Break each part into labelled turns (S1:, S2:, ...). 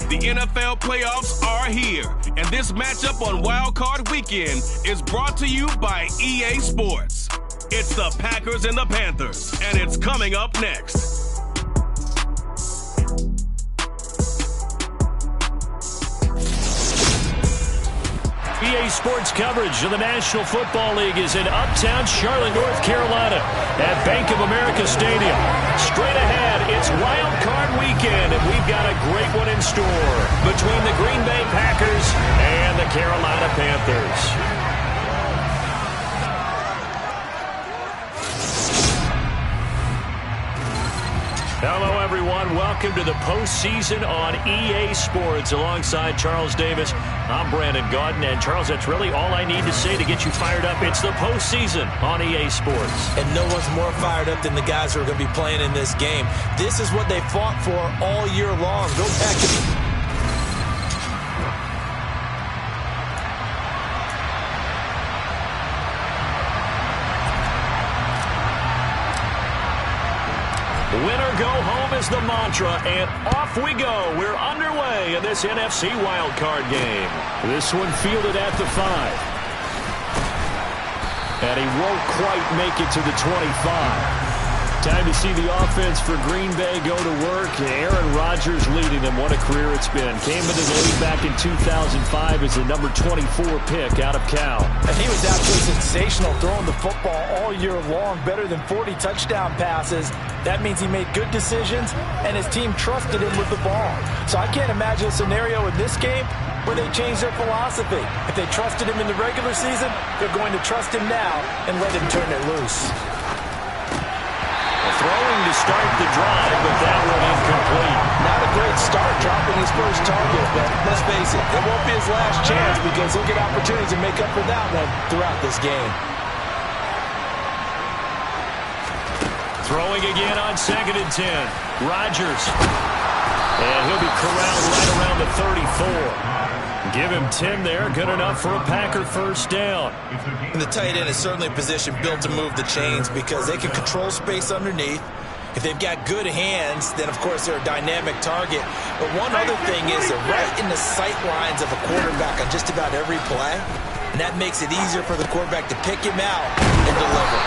S1: The NFL playoffs are here, and this matchup on Wild Card Weekend is brought to you by EA Sports. It's the Packers and the Panthers, and it's coming up next.
S2: EA Sports coverage of the National Football League is in uptown Charlotte, North Carolina at Bank of America Stadium. Straight ahead, it's Wild Card Weekend, and we've got a great one in store between the Green Bay Packers and the Carolina Panthers. Hello, everyone. Welcome to the postseason on EA Sports. Alongside Charles Davis, I'm Brandon Gaudin. And, Charles, that's really all I need to say to get you fired up. It's the postseason on EA Sports.
S3: And no one's more fired up than the guys who are going to be playing in this game. This is what they fought for all year long. Go Packers.
S2: Winner go home is the mantra, and off we go. We're underway in this NFC wildcard game. This one fielded at the 5. And he won't quite make it to the 25. Time to see the offense for Green Bay go to work. Aaron Rodgers leading them. What a career it's been. Came into the league back in 2005 as the number 24 pick out of Cal.
S3: And he was absolutely sensational throwing the football all year long. Better than 40 touchdown passes. That means he made good decisions, and his team trusted him with the ball. So I can't imagine a scenario in this game where they change their philosophy. If they trusted him in the regular season, they're going to trust him now and let him turn it loose.
S2: Throwing to start the drive, but that one incomplete.
S3: Not a great start, dropping his first target, but let's face it, it won't be his last chance because he'll get opportunities to make up for that one throughout this game.
S2: Throwing again on 2nd and 10. Rodgers. And he'll be corralled right around the 34. Give him 10 there. Good enough for a Packer first down.
S3: And the tight end is certainly a position built to move the chains because they can control space underneath. If they've got good hands, then, of course, they're a dynamic target. But one other thing is they're right in the sight lines of a quarterback on just about every play. And that makes it easier for the quarterback to pick him out and deliver.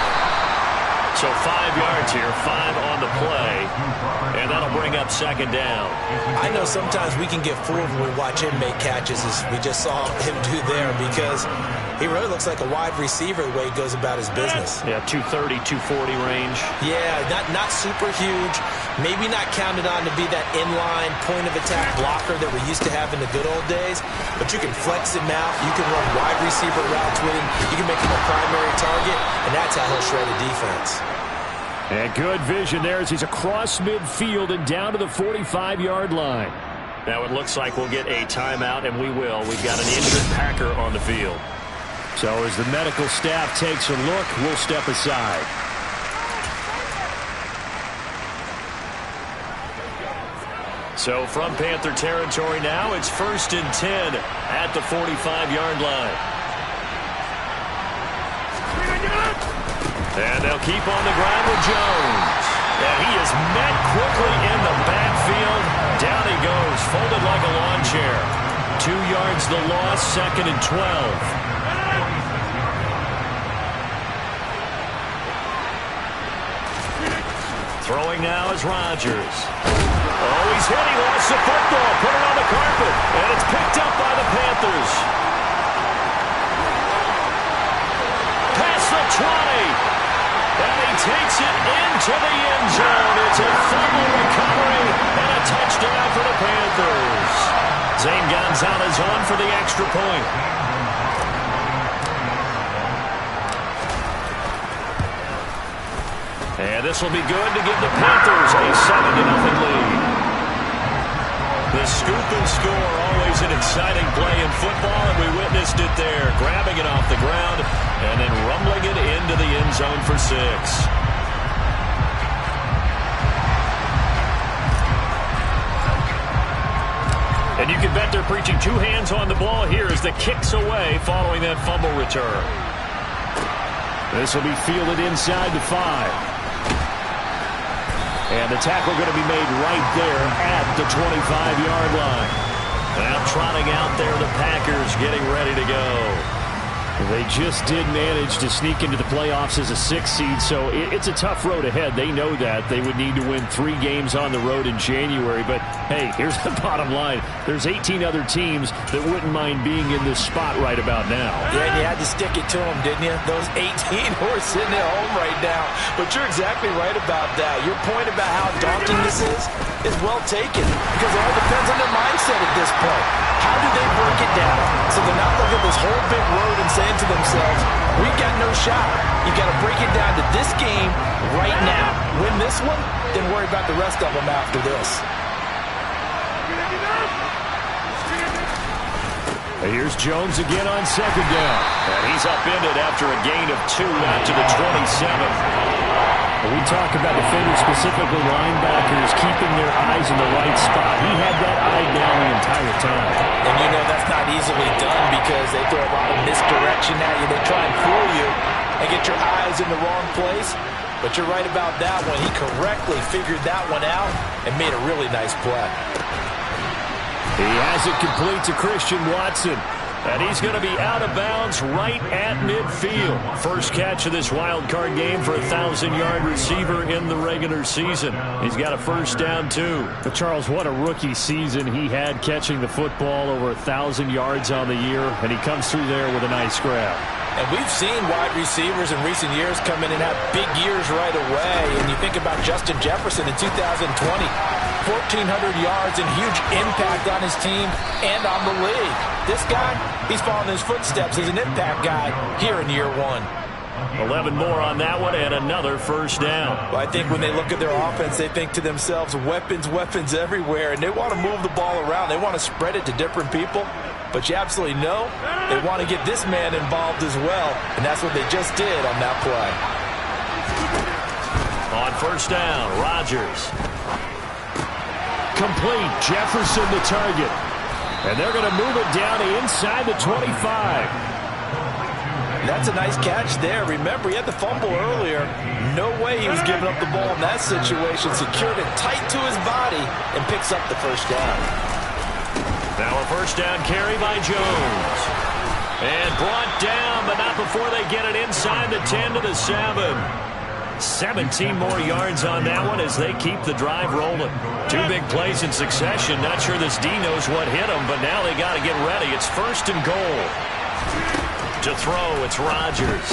S2: So 5 yards here, 5 on the play, and that'll bring up 2nd down.
S3: I know sometimes we can get fooled when we watch him make catches, as we just saw him do there, because he really looks like a wide receiver the way he goes about his business.
S2: Yeah, 230, 240 range.
S3: Yeah, not super huge. Maybe not counted on to be that inline point-of-attack blocker that we used to have in the good old days, but you can flex him out. You can run wide receiver routes with him. You can make him a primary target, and that's how he'll shred a defense.
S2: And good vision there as he's across midfield and down to the 45-yard line. Now it looks like we'll get a timeout, and we will. We've got an injured Packer on the field. So as the medical staff takes a look, we'll step aside. So from Panther territory now, it's 1st and 10 at the 45-yard line. And they'll keep on the ground with Jones. And he is met quickly in the backfield. Down he goes, folded like a lawn chair. 2 yards the loss, 2nd and 12. Throwing now is Rodgers. Oh, he's hit. He lost the football. Put it on the carpet. And it's picked up by the Panthers. Past the 20. And he takes it into the end zone. It's a fumble recovery and a touchdown for the Panthers. Zane Gonzalez on for the extra point. And this will be good to give the Panthers a 7-0 lead. The scoop and score, always an exciting play in football, and we witnessed it there, grabbing it off the ground and then rumbling it into the end zone for 6. And you can bet they're preaching 2 hands on the ball here as the kick's away following that fumble return. This will be fielded inside the 5. And the tackle going to be made right there at the 25-yard line. Now trotting out there, the Packers getting ready to go. They just did manage to sneak into the playoffs as a 6th seed, so it's a tough road ahead. They know that. They would need to win 3 games on the road in January. But, hey, here's the bottom line. There's 18 other teams that wouldn't mind being in this spot right about now.
S3: Yeah, and you had to stick it to them, didn't you? Those 18 who are sitting at home right now. But you're exactly right about that. Your point about how daunting this is well taken, because it all depends on their mindset at this point. How do they break it down? So they're not looking at this whole big road and saying to themselves, we got no shot. You got to break it down to this game right now. Win this one, then worry about the rest of them after this.
S2: Here's Jones again on 2nd down. And he's upended after a gain of 2 out to the 27. We talk about defenders, specifically linebackers, keeping their eyes in the right spot. He had that eye down the entire time.
S3: And you know that's not easily done because they throw a lot of misdirection at you. They try and fool you and get your eyes in the wrong place. But you're right about that one. He correctly figured that one out and made a really nice play.
S2: He has it complete to Christian Watson. And he's going to be out of bounds right at midfield. First catch of this wild card game for a 1,000-yard receiver in the regular season. He's got a first down, too. But, Charles, what a rookie season he had catching the football, over 1,000 yards on the year. And he comes through there with a nice grab.
S3: And we've seen wide receivers in recent years come in and have big years right away. And you think about Justin Jefferson in 2020. 1,400 yards and huge impact on his team and on the league. This guy, he's following his footsteps as an impact guy here in year 1.
S2: 11 more on that one and another first down.
S3: Well, I think when they look at their offense, they think to themselves, weapons, weapons everywhere, and they want to move the ball around. They want to spread it to different people. But you absolutely know they want to get this man involved as well, and that's what they just did on that play.
S2: On first down, Rodgers. Complete. Jefferson the target. And they're going to move it down inside the 25.
S3: That's a nice catch there. Remember, he had the fumble earlier. No way he was giving up the ball in that situation. Secured it tight to his body and picks up the first down.
S2: Now a first down carry by Jones. And brought down, but not before they get it inside the 10 to the 7. 17 more yards on that one as they keep the drive rolling. 2 big plays in succession. Not sure this D knows what hit them, but now they got to get ready. It's first and goal. To throw, it's Rodgers.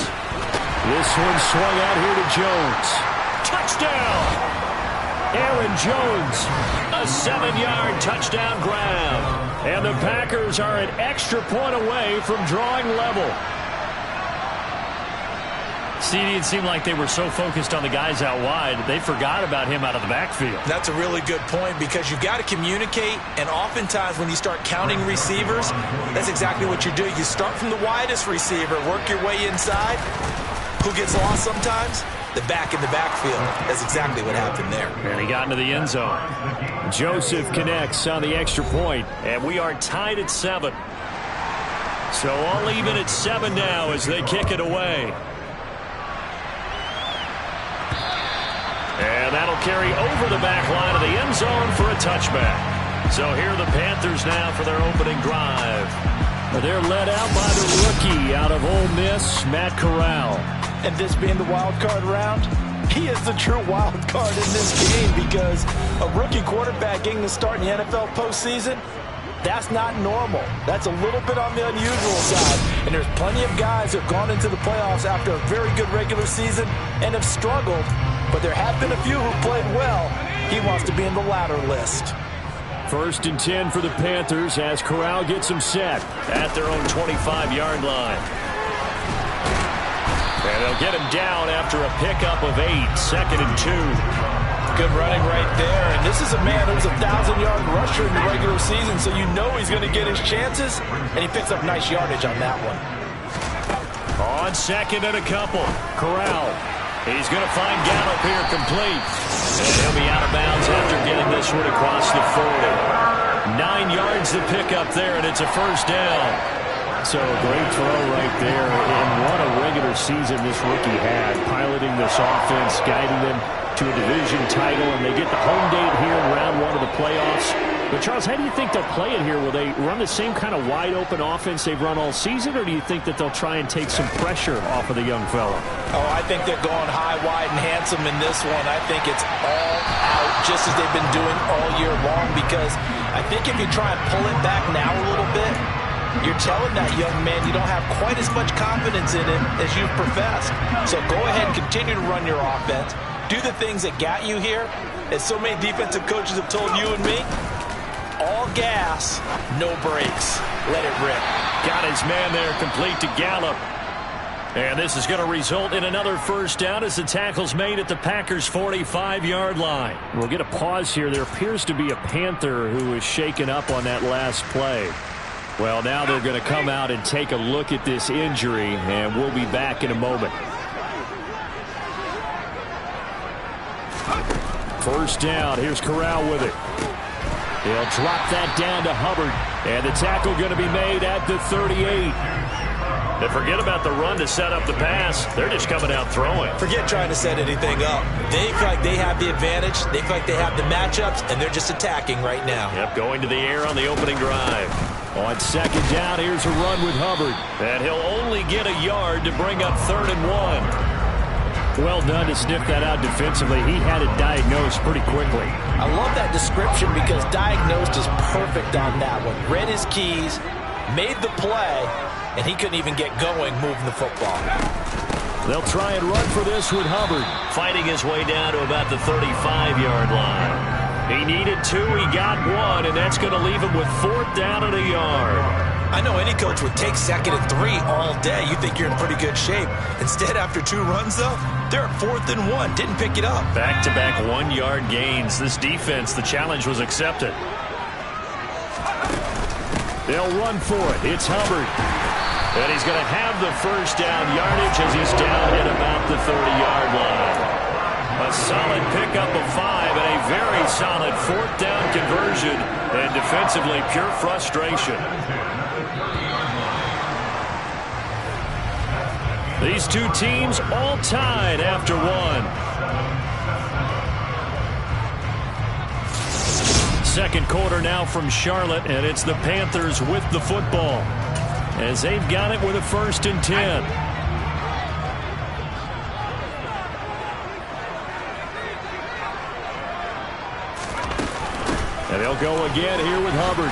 S2: This one swung out here to Jones. Touchdown! Aaron Jones, a 7-yard touchdown grab. And the Packers are an extra point away from drawing level. CD, it seemed like they were so focused on the guys out wide, they forgot about him out of the backfield.
S3: That's a really good point because you've got to communicate, and oftentimes when you start counting receivers, that's exactly what you do. You start from the widest receiver, work your way inside. Who gets lost sometimes? The back in the backfield. That's exactly what happened there.
S2: And he got into the end zone. Joseph connects on the extra point, and we are tied at 7. So all even at 7 now as they kick it away. And that'll carry over the back line of the end zone for a touchback. So here are the Panthers now for their opening drive. They're led out by the rookie out of Ole Miss, Matt Corral.
S3: And this being the wild card round, he is the true wild card in this game because a rookie quarterback getting the start in the NFL postseason, that's not normal. That's a little bit on the unusual side. And there's plenty of guys who have gone into the playoffs after a very good regular season and have struggled. But there have been a few who played well. He wants to be in the latter list.
S2: First and 10 for the Panthers as Corral gets them set at their own 25-yard line. And they'll get him down after a pickup of 8, 2nd and 2.
S3: Good running right there. And this is a man who was a 1,000-yard rusher in the regular season, so you know he's going to get his chances. And he picks up nice yardage on that one.
S2: On 2nd and a couple, Corral. He's going to find Gallup here complete. And he'll be out of bounds after getting this one across the 40. 9 yards to pick up there, and it's a first down. So a great throw right there. And what a regular season this rookie had, piloting this offense, guiding them to a division title, and they get the home date here in round 1 of the playoffs. But, Charles, how do you think they'll play it here? Will they run the same kind of wide-open offense they've run all season, or do you think that they'll try and take some pressure off of the young fella?
S3: Oh, I think they're going high, wide, and handsome in this one. I think it's all out, just as they've been doing all year long, because I think if you try and pull it back now a little bit, you're telling that young man you don't have quite as much confidence in him as you've professed. So go ahead and continue to run your offense. Do the things that got you here. As so many defensive coaches have told you and me, all gas, no brakes. Let it rip.
S2: Got his man there, complete to Gallup. And this is going to result in another first down as the tackle's made at the Packers' 45-yard line. We'll get a pause here. There appears to be a Panther who was shaken up on that last play. Well, now they're going to come out and take a look at this injury, and we'll be back in a moment. First down. Here's Corral with it. He'll drop that down to Hubbard. And the tackle going to be made at the 38. They forget about the run to set up the pass. They're just coming out throwing.
S3: Forget trying to set anything up. They feel like they have the advantage. They feel like they have the matchups, and they're just attacking right now.
S2: Yep, going to the air on the opening drive. On second down, here's a run with Hubbard. And he'll only get a yard to bring up 3rd and 1. Well done to sniff that out defensively. He had it diagnosed pretty quickly.
S3: I love that description because diagnosed is perfect on that one. Read his keys, made the play, and he couldn't even get going moving the football.
S2: They'll try and run for this with Hubbard. Fighting his way down to about the 35-yard line. He needed 2, he got 1, and that's going to leave him with 4th down and a yard.
S3: I know any coach would take 2nd and 3 all day. You think you're in pretty good shape. Instead, after 2 runs, though, they're at 4th and 1. Didn't pick it up.
S2: Back-to-back 1-yard gains. This defense, the challenge was accepted. They'll run for it. It's Hubbard. And he's going to have the first down yardage as he's down at about the 30-yard line. A solid pickup of 5 and a very solid 4th down conversion. And defensively, pure frustration. These two teams all tied after 1. Second quarter now from Charlotte, and it's the Panthers with the football as they've got it with a 1st and 10. And they'll go again here with Hubbard.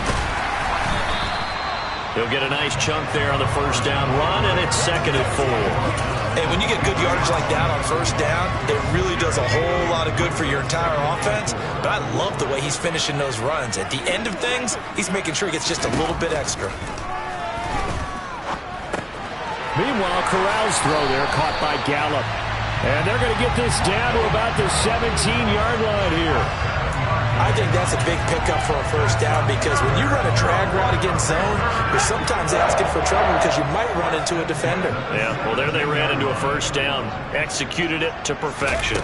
S2: He'll get a nice chunk there on the first down run, and it's 2nd and 4.
S3: Hey, when you get good yardage like that on first down, it really does a whole lot of good for your entire offense. But I love the way he's finishing those runs. At the end of things, he's making sure he gets just a little bit extra.
S2: Meanwhile, Corral's throw there caught by Gallup. And they're going to get this down to about the 17-yard line here.
S3: I think that's a big pickup for a first down because when you run a drag route against zone, you're sometimes asking for trouble because you might run into a defender.
S2: Yeah, well, there they ran into a first down. Executed it to perfection.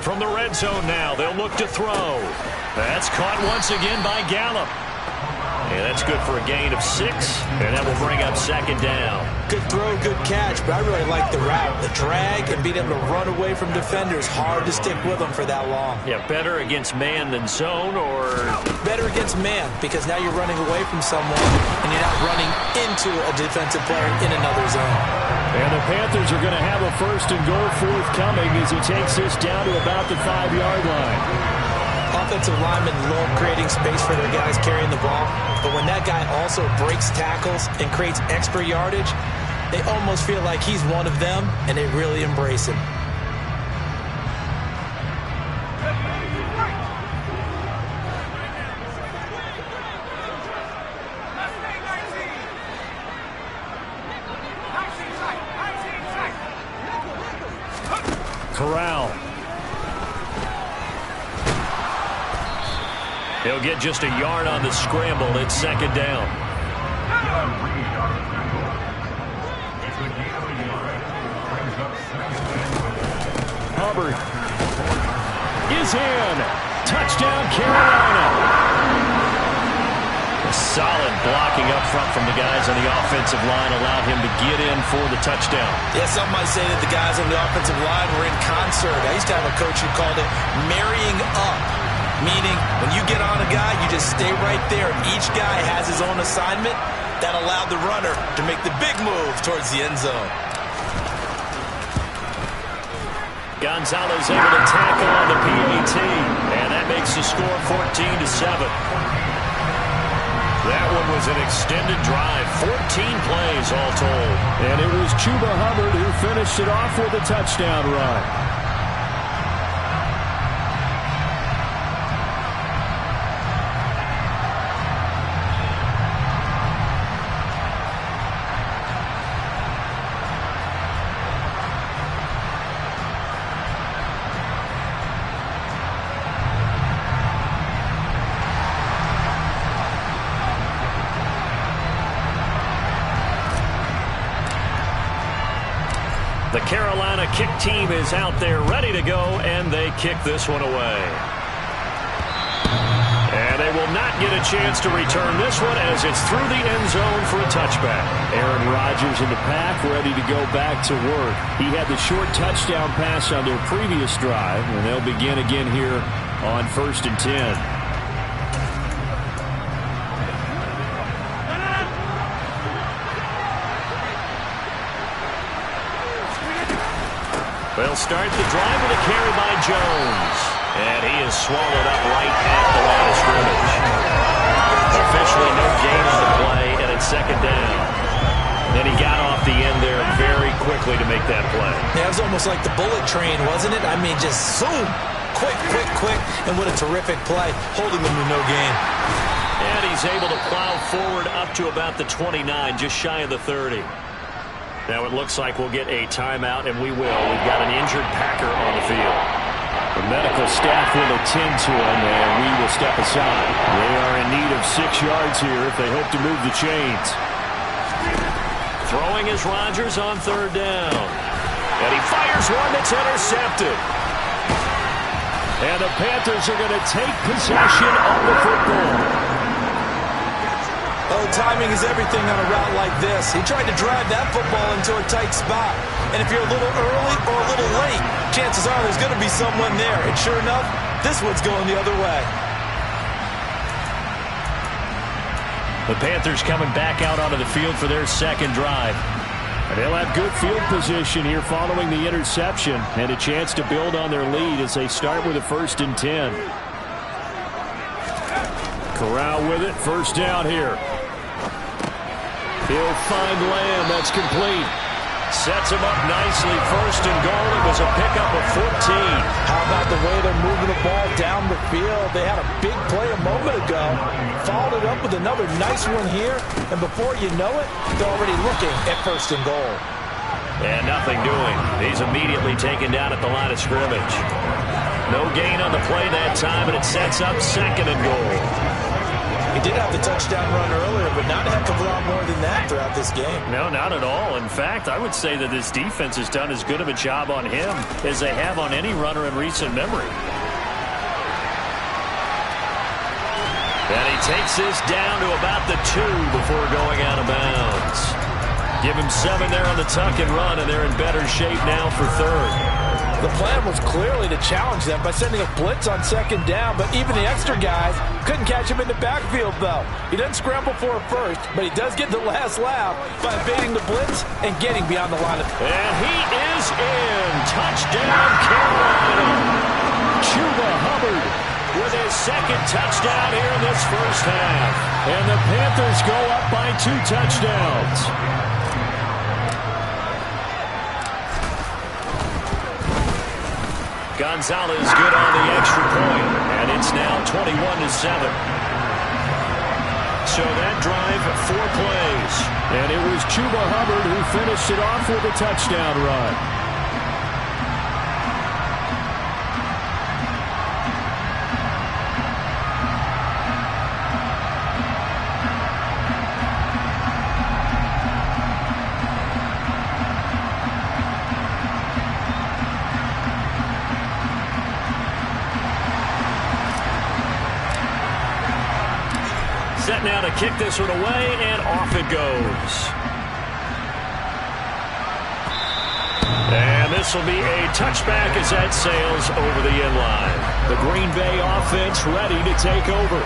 S2: From the red zone now, they'll look to throw. That's caught once again by Gallup. And that's good for a gain of 6, and that will bring up 2nd down.
S3: Good throw, good catch, but I really like the route. The drag and being able to run away from defenders, hard to stick with them for that long.
S2: Yeah, better against man than zone, or?
S3: Better against man, because now you're running away from someone, and you're not running into a defensive player in another zone.
S2: And the Panthers are going to have a 1st and goal forthcoming as he takes this down to about the 5-yard line.
S3: Offensive linemen love creating space for their guys carrying the ball, but when that guy also breaks tackles and creates extra yardage, they almost feel like he's one of them, and they really embrace him.
S2: Corral. He'll get just a yard on the scramble. It's 2nd down. Hubbard is in. Touchdown, Carolina. A solid blocking up front from the guys on the offensive line allowed him to get in for the touchdown.
S3: Yeah, some might say that the guys on the offensive line were in concert. I used to have a coach who called it marrying up. meaning when you get on a guy, you just stay right there. Each guy has his own assignment. That allowed the runner to make the big move towards the end zone.
S2: Gonzalez able to tackle on the PAT, and that makes the score 14-7. That one was an extended drive, 14 plays all told.
S4: And it was Chuba Hubbard who finished it off with a touchdown run.
S2: The Carolina kick team is out there ready to go, and they kick this one away. And they will not get a chance to return this one as it's through the end zone for a touchback.
S4: Aaron Rodgers in the pack, ready to go back to work. He had the short touchdown pass on their previous drive, and they'll begin again here on 1st and 10.
S2: They'll start the drive with a carry by Jones. And he is swallowed up right at the line of scrimmage. Officially no gain on the play, and it's second down. And he got off the end there very quickly to make that play.
S3: Yeah, it was almost like the bullet train, wasn't it? I mean, just zoom. Quick, quick, quick. And what a terrific play, holding them to no gain.
S2: And he's able to plow forward up to about the 29, just shy of the 30. Now it looks like we'll get a timeout, and we will. We've got an injured Packer on the field.
S4: The medical staff will attend to him, and we will step aside. They are in need of 6 yards here if they hope to move the chains.
S2: Throwing is Rodgers on 3rd down. And he fires one that's intercepted.
S4: And the Panthers are going to take possession of the football.
S3: Oh, timing is everything on a route like this. He tried to drive that football into a tight spot. And if you're a little early or a little late, chances are there's going to be someone there. And sure enough, this one's going the other way.
S2: The Panthers coming back out onto the field for their second drive.
S4: And they'll have good field position here following the interception and a chance to build on their lead as they start with a 1st and 10. Corral with it, 1st down here. He'll find Lamb. That's complete.
S2: Sets him up nicely. 1st and goal. It was a pickup of 14.
S3: How about the way they're moving the ball down the field? They had a big play a moment ago. Followed it up with another nice one here. And before you know it, they're already looking at 1st and goal.
S2: And nothing doing. He's immediately taken down at the line of scrimmage. No gain on the play that time, and it sets up 2nd and goal.
S3: He did have the touchdown run earlier, but not a heck of a lot more than that throughout this game.
S2: No, not at all. In fact, I would say that this defense has done as good of a job on him as they have on any runner in recent memory. And he takes this down to about the 2 before going out of bounds. Give him 7 there on the tuck and run, and they're in better shape now for 3rd.
S3: The plan was clearly to challenge them by sending a blitz on 2nd down, but even the extra guys couldn't catch him in the backfield, though. He doesn't scramble for a first, but he does get the last laugh by evading the blitz and getting beyond the line of...
S2: And he is in. Touchdown, Carolina.
S4: Chuba Hubbard
S2: with his 2nd touchdown here in this first half.
S4: And the Panthers go up by 2 touchdowns.
S2: Gonzalez good on the extra point, and it's now 21-7. So that drive, 4 plays.
S4: And it was Chuba Hubbard who finished it off with a touchdown run.
S2: Set now to kick this one away, and off it goes. And this will be a touchback as that sails over the end line. The Green Bay offense ready to take over.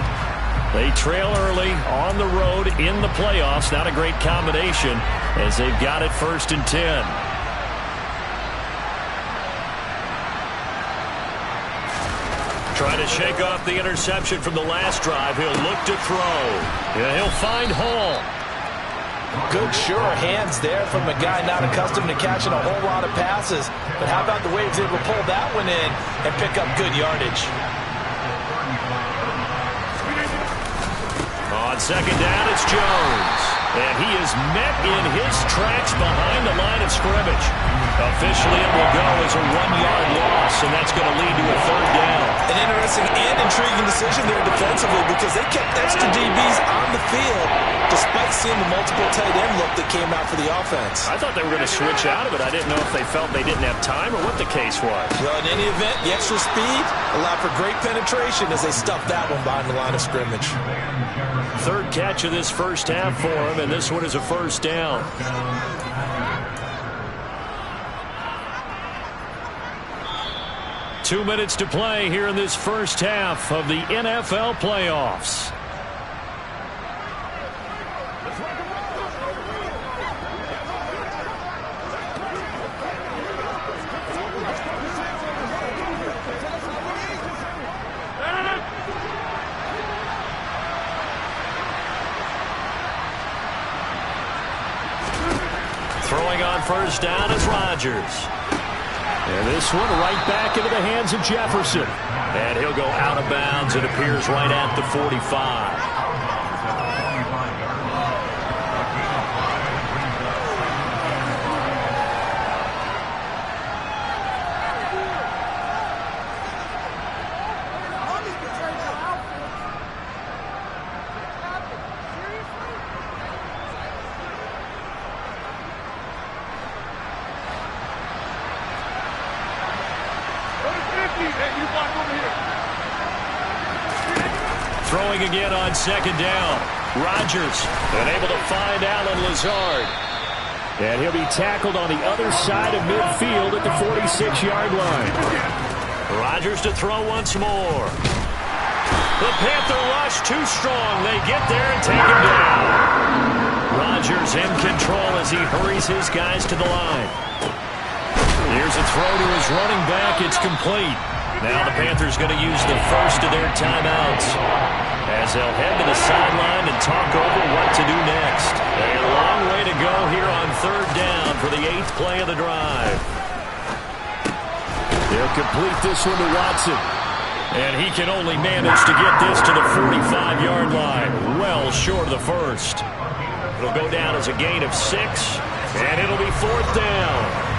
S2: They trail early on the road in the playoffs. Not a great combination as they've got it 1st and 10. Trying to shake off the interception from the last drive. He'll look to throw. Yeah, he'll find Hall.
S3: Good, sure hands there from a guy not accustomed to catching a whole lot of passes. But how about the way he's able to pull that one in and pick up good yardage?
S2: On 2nd down, it's Jones. And he is met in his tracks behind the line of scrimmage. Officially, it will go as a 1-yard loss, and that's going to lead to a 3rd down.
S3: An interesting and intriguing decision there defensively because they kept extra DBs on the field despite seeing the multiple tight end look that came out for the offense.
S2: I thought they were going to switch out of it. I didn't know if they felt they didn't have time or what the case was.
S3: Well, in any event, the extra speed allowed for great penetration as they stuffed that one behind the line of scrimmage.
S2: 3rd catch of this first half for him, and this one is a 1st down. Two minutes to play here in this first half of the NFL playoffs. Throwing on 1st down is Rodgers. And this one right back into the hands of Jefferson. And he'll go out of bounds. It appears right at the 45. Throwing again on 2nd down. Rodgers unable to find Allen Lazard. And he'll be tackled on the other side of midfield at the 46-yard line. Rodgers to throw once more. The Panther rush too strong. They get there and take him down. Rodgers in control as he hurries his guys to the line. Here's a throw to his running back. It's complete. Now the Panthers going to use the first of their timeouts as they'll head to the sideline and talk over what to do next. A long way to go here on 3rd down for the 8th play of the drive. They'll complete this one to Watson. And he can only manage to get this to the 45-yard line. Well short of the first. It'll go down as a gain of 6, and it'll be 4th down.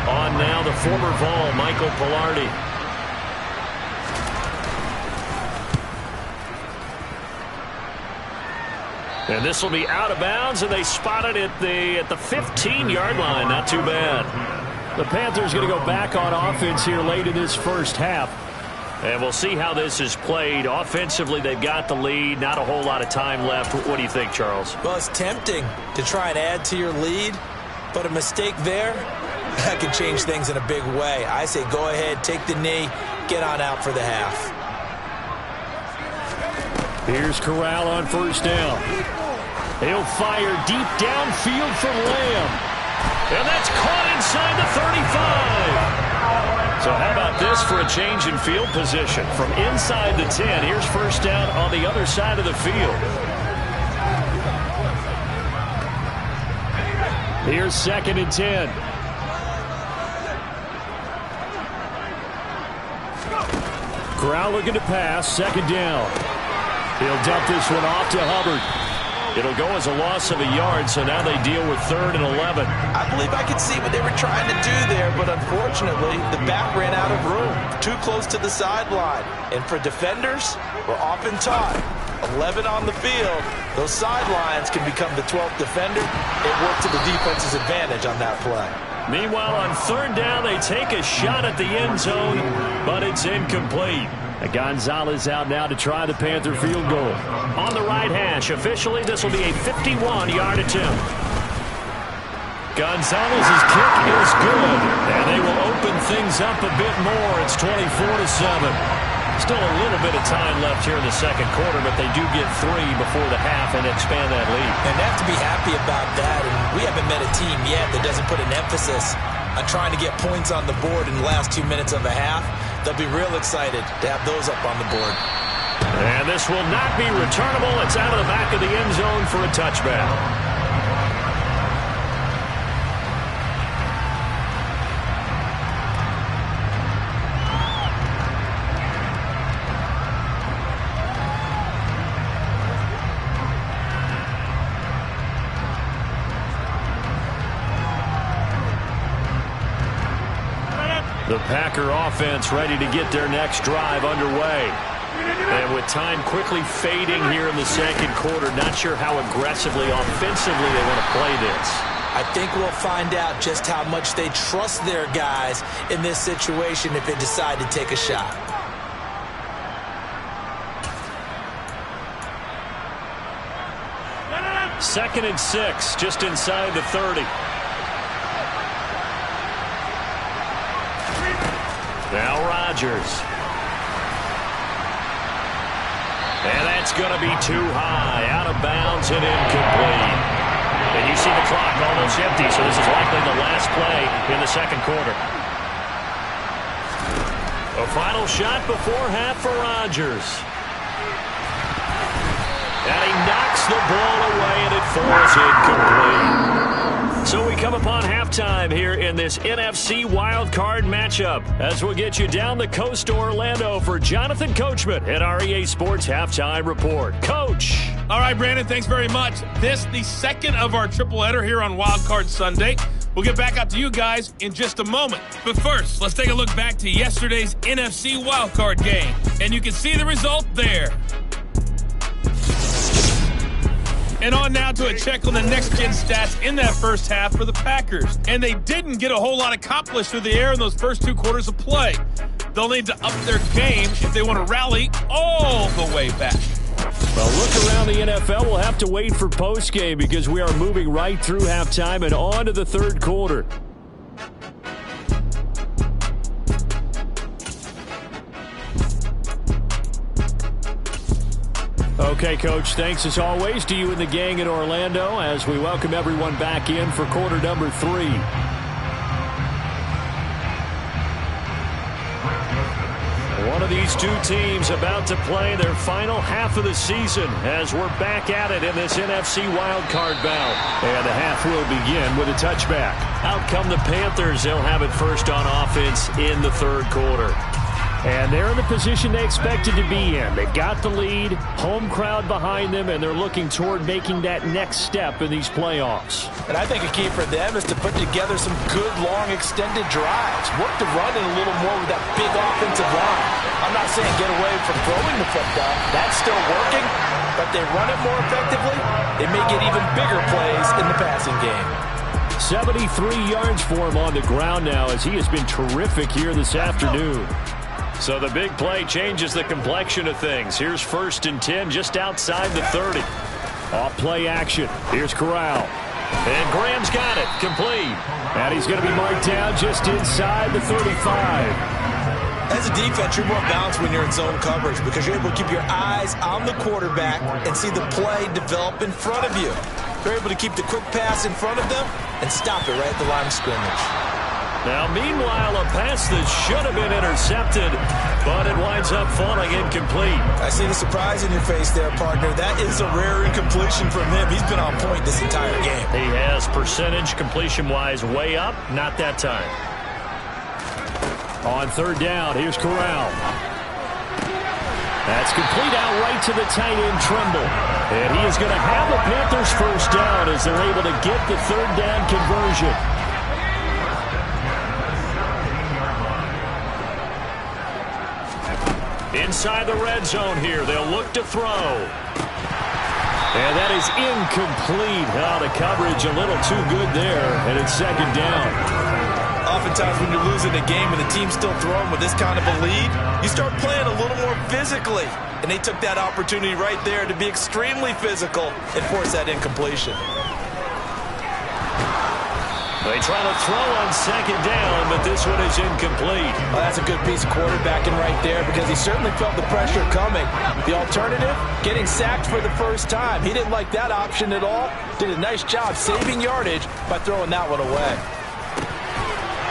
S2: On now, the former Vol, Michael Pilardi. And this will be out of bounds, and they spot it at the 15-yard line. Not too bad. The Panthers going to go back on offense here late in this first half. And we'll see how this is played. Offensively, they've got the lead. Not a whole lot of time left. What do you think, Charles?
S3: Well, it's tempting to try and add to your lead, but a mistake there, that could change things in a big way. I say go ahead, take the knee, get on out for the half.
S2: Here's Corral on 1st down. He'll fire deep downfield from Lamb. And that's caught inside the 35. So how about this for a change in field position? From inside the 10, here's 1st down on the other side of the field. Here's 2nd and 10. Corral looking to pass, 2nd down. He'll dump this one off to Hubbard. It'll go as a loss of a yard, so now they deal with 3rd and 11.
S3: I believe I could see what they were trying to do there, but unfortunately, the back ran out of room, too close to the sideline. And for defenders, we're often taught, 11 on the field, those sidelines can become the 12th defender. It worked to the defense's advantage on that play.
S2: Meanwhile, on 3rd down, they take a shot at the end zone, but it's incomplete. Gonzalez out now to try the Panther field goal. On the right hash, officially, this will be a 51-yard attempt. Gonzalez's kick is good, and they will open things up a bit more. It's 24-7. Still a little bit of time left here in the second quarter, but they do get 3 before the half and expand that lead.
S3: And they have to be happy about that. And we haven't met a team yet that doesn't put an emphasis on trying to get points on the board in the last 2 minutes of a half. They'll be real excited to have those up on the board.
S2: And this will not be returnable. It's out of the back of the end zone for a touchback. The Packer offense ready to get their next drive underway. And with time quickly fading here in the second quarter, not sure how aggressively, offensively they want to play this.
S3: I think we'll find out just how much they trust their guys in this situation if they decide to take a shot.
S2: Second and 6, just inside the 30. Now Rodgers. And that's going to be too high. Out of bounds and incomplete. And you see the clock almost empty, so this is likely the last play in the second quarter. A final shot before half for Rodgers. And he knocks the ball away, and it falls incomplete. So we come upon halftime here in this NFC wildcard matchup as we'll get you down the coast to Orlando for Jonathan Coachman at our EA Sports Halftime Report. Coach.
S5: All right, Brandon, thanks very much. This, the second of our triple header here on Wildcard Sunday. We'll get back out to you guys in just a moment. But first, let's take a look back to yesterday's NFC wildcard game. And you can see the result there. And on now to a check on the next-gen stats in that first half for the Packers. And they didn't get a whole lot accomplished through the air in those first 2 quarters of play. They'll need to up their game if they want to rally all the way back.
S2: Well, look around the NFL. We'll have to wait for postgame because we are moving right through halftime and on to the third quarter. Okay, Coach, thanks as always to you and the gang in Orlando as we welcome everyone back in for quarter number 3. One of these two teams about to play their final half of the season as we're back at it in this NFC wildcard bout. And the half will begin with a touchback. Out come the Panthers. They'll have it first on offense in the third quarter. And they're in the position they expected to be in. They've got the lead, home crowd behind them, and they're looking toward making that next step in these playoffs.
S3: And I think a key for them is to put together some good, long, extended drives. Work the run in a little more with that big offensive line. I'm not saying get away from throwing the football. That's still working. But they run it more effectively, they may get even bigger plays in the passing game.
S2: 73 yards for him on the ground now as he has been terrific here this afternoon. So the big play changes the complexion of things. Here's 1st and 10 just outside the 30. Off play action. Here's Corral. And Graham's got it. Complete. And he's going to be marked down just inside the 35.
S3: As a defense, you're more balanced when you're in zone coverage because you're able to keep your eyes on the quarterback and see the play develop in front of you. You're able to keep the quick pass in front of them and stop it right at the line of scrimmage.
S2: Now, meanwhile, a pass that should have been intercepted, but it winds up falling incomplete.
S3: I see the surprise in your face there, partner. That is a rare incompletion from him. He's been on point this entire game.
S2: He has percentage completion-wise way up, not that time. On third down, here's Corral. That's complete out right to the tight end, Tremble. And he is going to have the Panthers first down as they're able to get the third down conversion. Inside the red zone here, they'll look to throw. And that is incomplete. The coverage a little too good there, and it's second down.
S3: Oftentimes when you're losing a game and the team's still throwing with this kind of a lead, you start playing a little more physically. And they took that opportunity right there to be extremely physical and force that incompletion.
S2: They try to throw on second down, but this one is incomplete.
S3: Well, that's a good piece of quarterbacking right there because he certainly felt the pressure coming. The alternative, getting sacked for the first time. He didn't like that option at all. Did a nice job saving yardage by throwing that one away.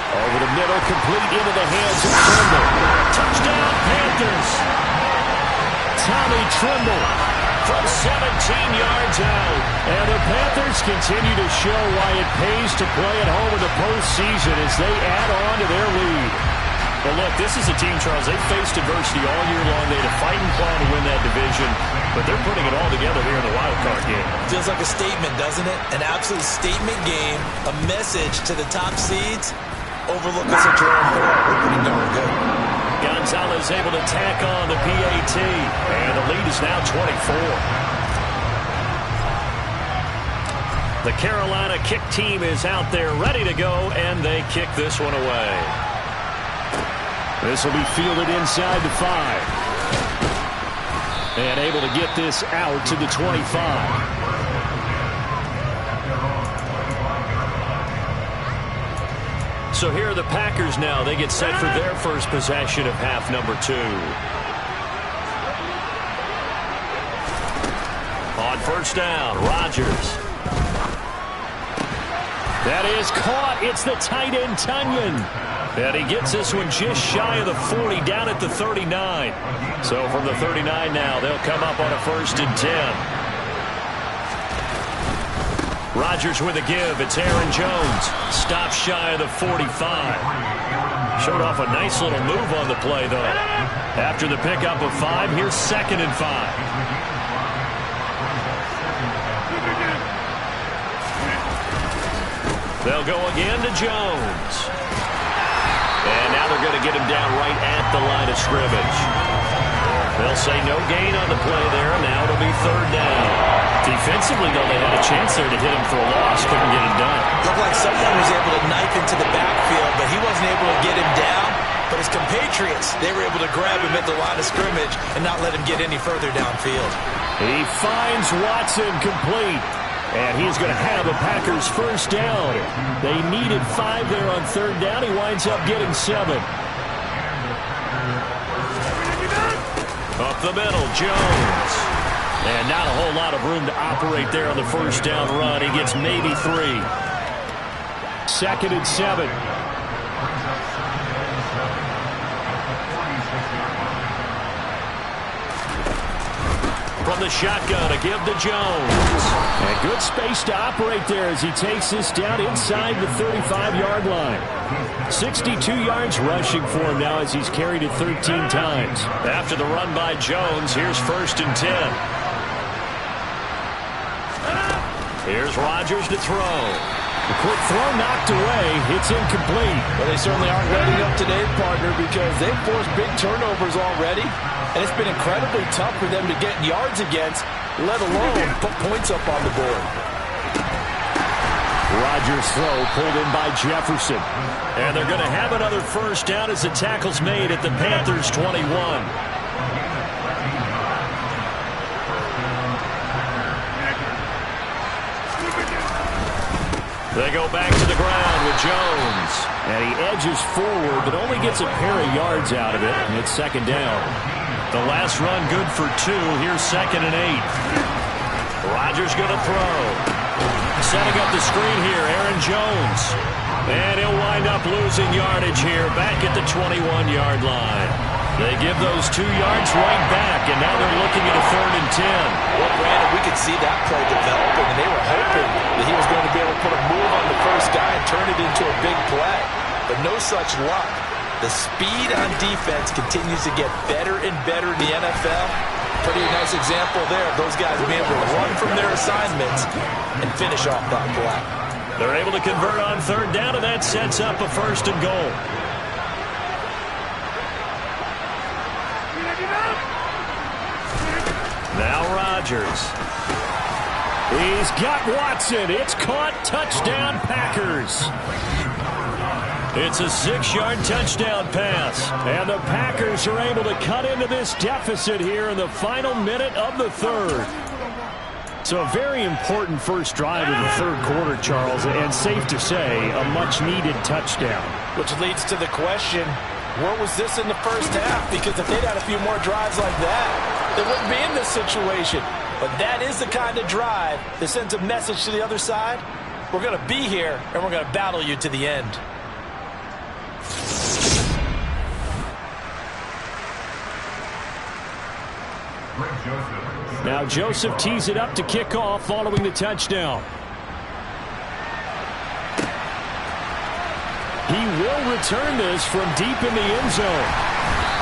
S2: Over the middle, complete into the hands of Trimble. Touchdown, Panthers. Tommy Trimble from 17 yards out. And the Panthers continue to show why it pays to play at home in the postseason as they add on to their lead.
S4: Well, look, this is a team, Charles, they faced adversity all year long. They had a fight and claw to win that division, but they're putting it all together here in the wild card game.
S3: Feels like a statement, doesn't it? An absolute statement game, a message to the top seeds. Overlooking such a pretty darn good.
S2: Gonzalez able to tack on the PAT, and the lead is now 24. The Carolina kick team is out there ready to go, and they kick this one away. This will be fielded inside the 5. And able to get this out to the 25. So here are the Packers now. They get set for their first possession of half number 2. On first down, Rodgers. That is caught. It's the tight end, Tunyon. And he gets this one just shy of the 40, down at the 39. So from the 39 now, they'll come up on a 1st and 10. Rodgers with a give. It's Aaron Jones. Stops shy of the 45. Showed off a nice little move on the play, though. After the pickup of 5, here's 2nd and 5. They'll go again to Jones. And now they're going to get him down right at the line of scrimmage. They'll say no gain on the play there. Now it'll be 3rd down. Defensively, though, they had a chance there to hit him for a loss. Couldn't get him done.
S3: Looked like someone was able to knife into the backfield, but he wasn't able to get him down. But his compatriots, they were able to grab him at the line of scrimmage and not let him get any further downfield.
S2: He finds Watson complete. And he's going to have a Packers 1st down. They needed 5 there on 3rd down. He winds up getting 7. Up the middle, Jones. And not a whole lot of room to operate there on the 1st down run. He gets maybe 3. 2nd and 7. From the shotgun, a give to Jones. And good space to operate there as he takes this down inside the 35-yard line. 62 yards rushing for him now as he's carried it 13 times. After the run by Jones, here's 1st and 10. Here's Rodgers to throw. A quick throw knocked away. It's incomplete.
S3: Well, they certainly aren't letting up today, partner, because they've forced big turnovers already. And it's been incredibly tough for them to get yards against, let alone put points up on the board.
S2: Rodgers' throw pulled in by Jefferson. And they're going to have another 1st down as the tackle's made at the Panthers' 21. They go back to the ground with Jones. And he edges forward, but only gets a pair of yards out of it. And it's 2nd down. The last run good for 2. Here's 2nd and 8. Rodgers going to throw. Setting up the screen here, Aaron Jones. And he'll wind up losing yardage here back at the 21-yard line. They give those 2 yards right back, and now they're looking at a 3rd and 10.
S3: Well, Brandon, we could see that play developing, and they were hoping that he was going to be able to put a move on the first guy and turn it into a big play. But no such luck. The speed on defense continues to get better and better in the NFL. Pretty nice example there of those guys being able to run from their assignments and finish off that play.
S2: They're able to convert on 3rd down, and that sets up a 1st and goal. Now Rodgers. He's got Watson. It's caught. Touchdown, Packers. It's a 6-yard touchdown pass. And the Packers are able to cut into this deficit here in the final minute of the 3rd. So a very important first drive of the third quarter, Charles, and safe to say, a much-needed touchdown.
S3: Which leads to the question, where was this in the first half? Because if they'd had a few more drives like that, they wouldn't be in this situation. But that is the kind of drive that sends a message to the other side. We're going to be here, and we're going to battle you to the end.
S2: Now Joseph tees it up to kick off following the touchdown. He will return this from deep in the end zone.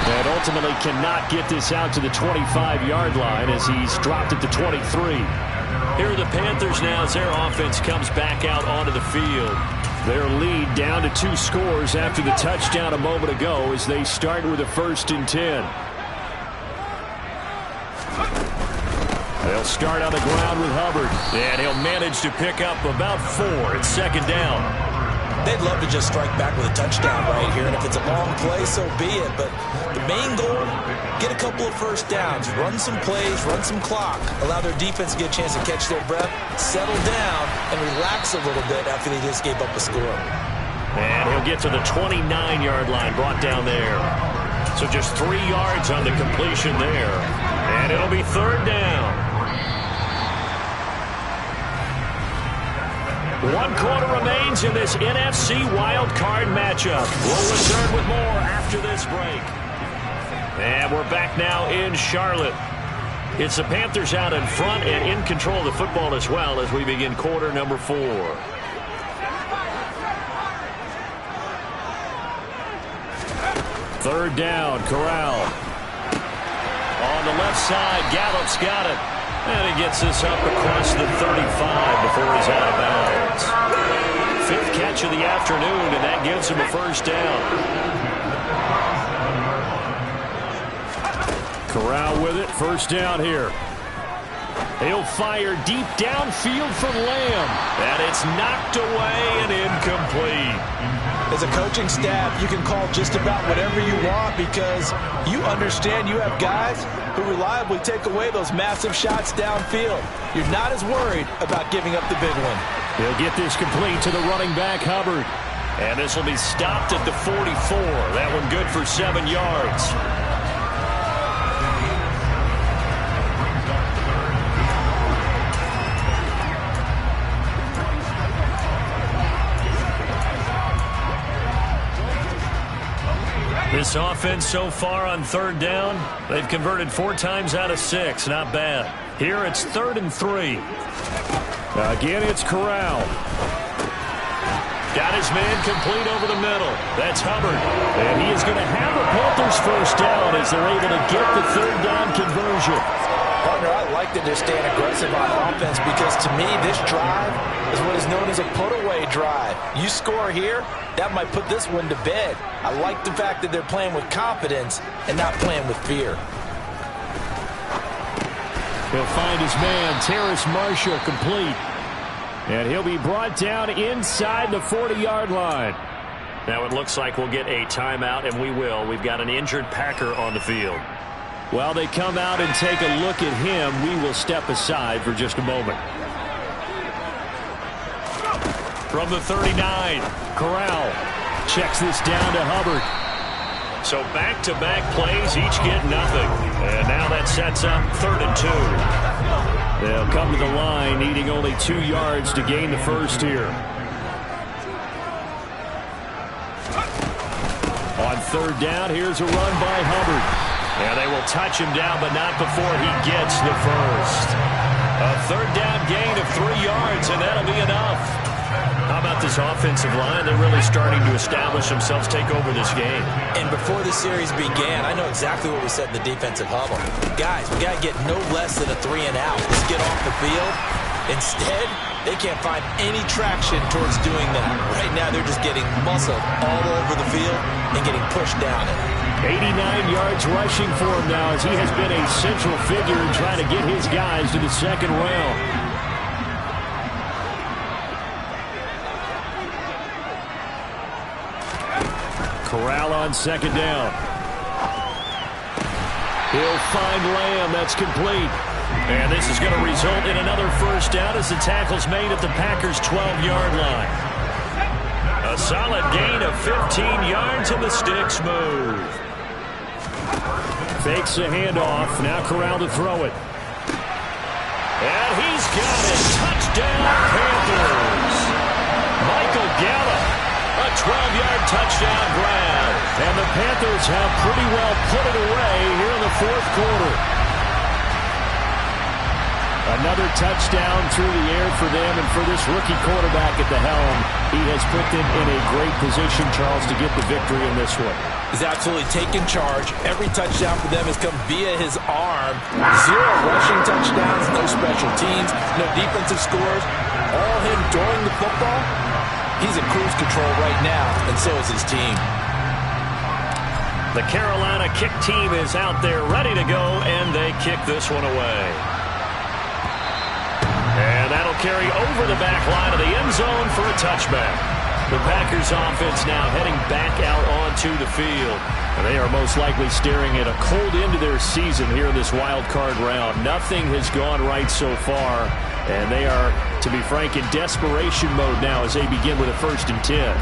S2: And ultimately cannot get this out to the 25-yard line as he's dropped at the 23.
S4: Here are the Panthers now as their offense comes back out onto the field.
S2: Their lead down to 2 scores after the touchdown a moment ago as they start with a 1st and 10. They'll start on the ground with Hubbard.
S4: And he'll manage to pick up about 4. It's 2nd down.
S3: They'd love to just strike back with a touchdown right here, and if it's a long play, so be it. But the main goal, get a couple of first downs, run some plays, run some clock, allow their defense to get a chance to catch their breath, settle down, and relax a little bit after they just gave up a score.
S4: And he'll get to the 29-yard line, brought down there. So just 3 yards on the completion there. And it'll be 3rd down. 1 quarter remains in this NFC wild card matchup. We'll return with more after this break. And we're back now in Charlotte. It's the Panthers out in front and in control of the football as well as we begin quarter number 4.
S2: 3rd down, Corral.
S4: On the left side, Gallup's got it. And he gets this up across the 35 before he's out of bounds. 5th catch of the afternoon, and that gives him a 1st down.
S2: Corral with it, 1st down here. He'll fire deep downfield from Lamb.
S4: And it's knocked away and incomplete.
S3: As a coaching staff, you can call just about whatever you want because you understand you have guys who reliably take away those massive shots downfield. You're not as worried about giving up the big one.
S2: He'll get this complete to the running back, Hubbard.
S4: And this will be stopped at the 44. That one good for 7 yards. This offense so far on 3rd down, they've converted 4 times out of 6. Not bad. Here it's 3rd and 3.
S2: Again, it's Corral.
S4: Got his man complete over the middle. That's Hubbard.
S2: And he is going to have a Panthers 1st down as they're able to get the 3rd down conversion.
S3: Partner, I like that they're staying aggressive on offense because to me, this drive is what is known as a put-away drive. You score here, that might put this one to bed. I like the fact that they're playing with confidence and not playing with fear.
S2: He'll find his man, Terrace Marshall, complete. And he'll be brought down inside the 40-yard line.
S4: Now it looks like we'll get a timeout, and we will. We've got an injured Packer on the field.
S2: While they come out and take a look at him, we will step aside for just a moment.
S4: From the 39,
S2: Corral checks this down to Hubbard.
S4: So back-to-back plays, each get nothing. And now that sets up 3rd and 2.
S2: They'll come to the line, needing only 2 yards to gain the 1st here. On 3rd down, here's a run by Hubbard.
S4: And they will touch him down, but not before he gets the 1st. A 3rd down gain of 3 yards, and that'll be enough. How about this offensive line? They're really starting to establish themselves, take over this game.
S3: And before the series began, I know exactly what we said in the defensive huddle. Guys, we got to get no less than a 3 and out. Let's get off the field. Instead, they can't find any traction towards doing that. Right now, they're just getting muscled all over the field and getting pushed down it.
S2: 89 yards rushing for him now as he has been a central figure in trying to get his guys to the 2nd round. Corral on 2nd down. He'll find Lamb. That's complete. And this is going to result in another first down as the tackle's made at the Packers' 12-yard line. A solid gain of 15 yards and the sticks move. Fakes the handoff. Now Corral to throw it. And he's got it. Touchdown, Panthers. Michael Gallup. A 12-yard touchdown grab. And the Panthers have pretty well put it away here in the fourth quarter. Another touchdown through the air for them, and for this rookie quarterback at the helm, he has put them in a great position, Charles, to get the victory in this one.
S3: He's absolutely taken charge. Every touchdown for them has come via his arm. 0 rushing touchdowns, no special teams, no defensive scores. All him throwing the football. He's in cruise control right now, and so is his team.
S2: The Carolina kick team is out there ready to go, and they kick this one away. And that'll carry over the back line of the end zone for a touchback. The Packers offense now heading back out onto the field. And they are most likely staring at a cold end to their season here in this wild card round. Nothing has gone right so far. And they are, to be frank, in desperation mode now as they begin with a 1st and 10.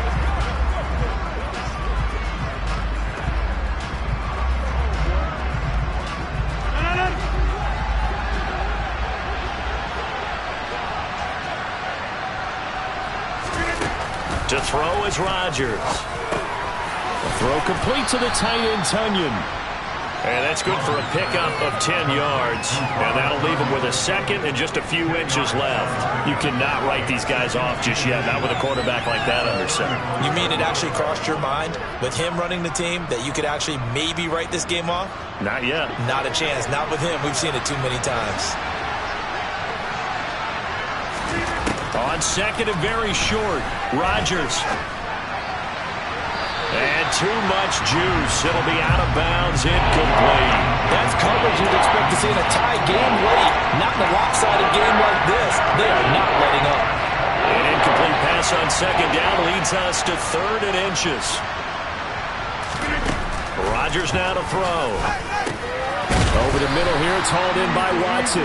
S2: To throw is Rodgers. The throw complete to the tight end, Tunyon. And that's good for a pickup of 10 yards. And that'll leave him with a second and just a few inches left. You cannot write these guys off just yet, not with a quarterback like that under center.
S3: You mean it actually crossed your mind with him running the team that you could actually maybe write this game off?
S2: Not yet.
S3: Not a chance. Not with him. We've seen it too many times.
S2: On second and very short, Rodgers. And too much juice. It'll be out of bounds, incomplete.
S3: That's coverage you'd expect to see in a tie game late. Not in a lopsided game like this. They are not letting up.
S2: An incomplete pass on second down leads us to 3rd and inches. Rodgers now to throw. Over the middle here, it's hauled in by Watson.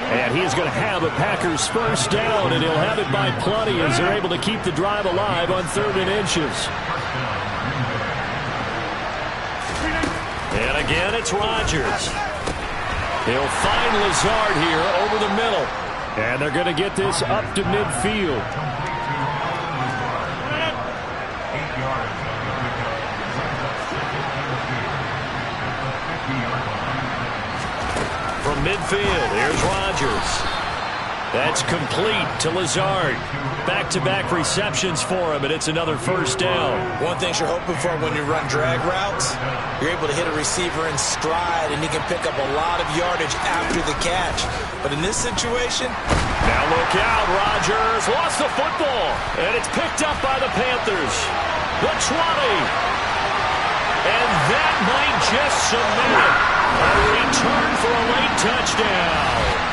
S2: And he is going to have a Packers first down, and he'll have it by plenty as they're able to keep the drive alive on 3rd and inches. And again, it's Rodgers. He'll find Lazard here over the middle. And they're going to get this up to midfield. From midfield, here's Rodgers. That's complete to Lazard. Back-to-back receptions for him, and it's another first down.
S3: One thing you're hoping for when you run drag routes, you're able to hit a receiver in stride, and he can pick up a lot of yardage after the catch. But in this situation...
S2: Now look out, Rodgers lost the football, and it's picked up by the Panthers. The 20. And that might just cement it. A return for a late touchdown.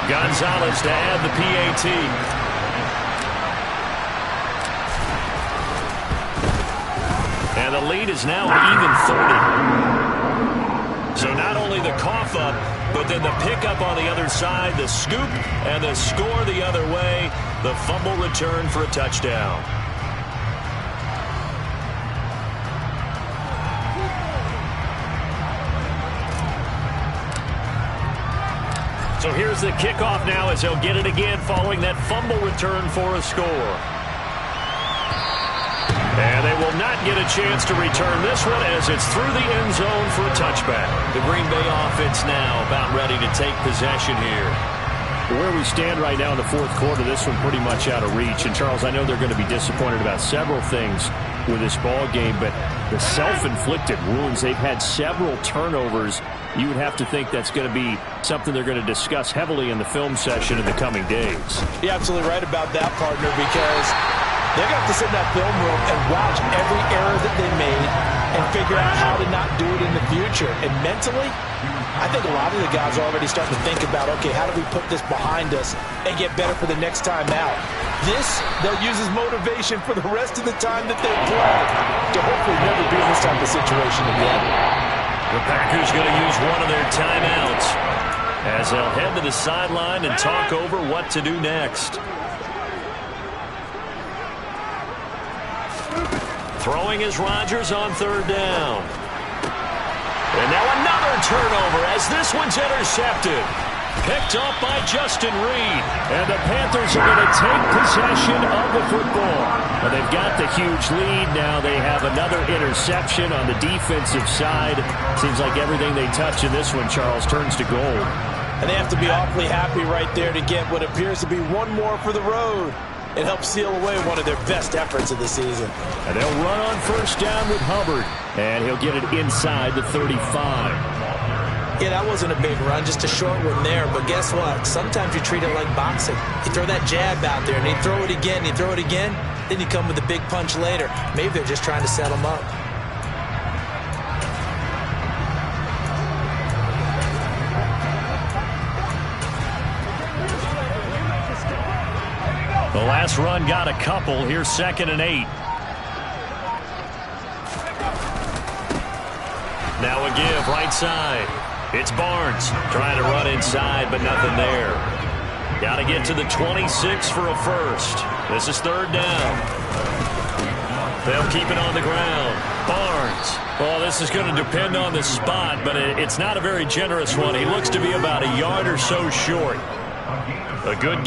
S2: Gonzalez to add the PAT. And the lead is now even 30. So not only the cough up, but then the pickup on the other side, the scoop, and the score the other way. The fumble return for a touchdown. So here's the kickoff now as they'll get it again following that fumble return for a score. And they will not get a chance to return this one as it's through the end zone for a touchback. The Green Bay offense now about ready to take possession here. Where we stand right now in the fourth quarter, this one pretty much out of reach. And, Charles, I know they're going to be disappointed about several things with this ball game, but the self-inflicted wounds, they've had several turnovers. You would have to think that's going to be something they're going to discuss heavily in the film session in the coming days.
S3: You're absolutely right about that, partner, because they're going to have to sit in that film room and watch every error that they made and figure out how to not do it in the future. And mentally, I think a lot of the guys are already starting to think about, okay, how do we put this behind us and get better for the next time out? This, they'll use as motivation for the rest of the time that they play to hopefully never be in this type of situation again.
S4: The Packers going to use one of their timeouts as they'll head to the sideline and talk over what to do next. Throwing is Rodgers on third down. And now another turnover as this one's intercepted. Picked up by Justin Reed.
S2: And the Panthers are going to take possession of the football. Well, they've got the huge lead. Now they have another interception on the defensive side. Seems like everything they touch in this one, Charles, turns to gold.
S3: And they have to be awfully happy right there to get what appears to be one more for the road. It helps seal away one of their best efforts of the season.
S2: And they'll run on first down with Hubbard. And he'll get it inside the 35.
S3: Yeah, that wasn't a big run, just a short one there. But guess what? Sometimes you treat it like boxing. You throw that jab out there, and you throw it again, you throw it again, then you come with a big punch later. Maybe they're just trying to set them up.
S2: The last run got a couple. Here's 2nd and 8.
S4: Now a give right side. It's Barnes trying to run inside, but nothing there. Got to get to the 26 for a first. This is 3rd down. They'll keep it on the ground. Barnes.
S2: Well, this is going to depend on the spot, but it's not a very generous one. He looks to be about a yard or so short.
S4: A good game.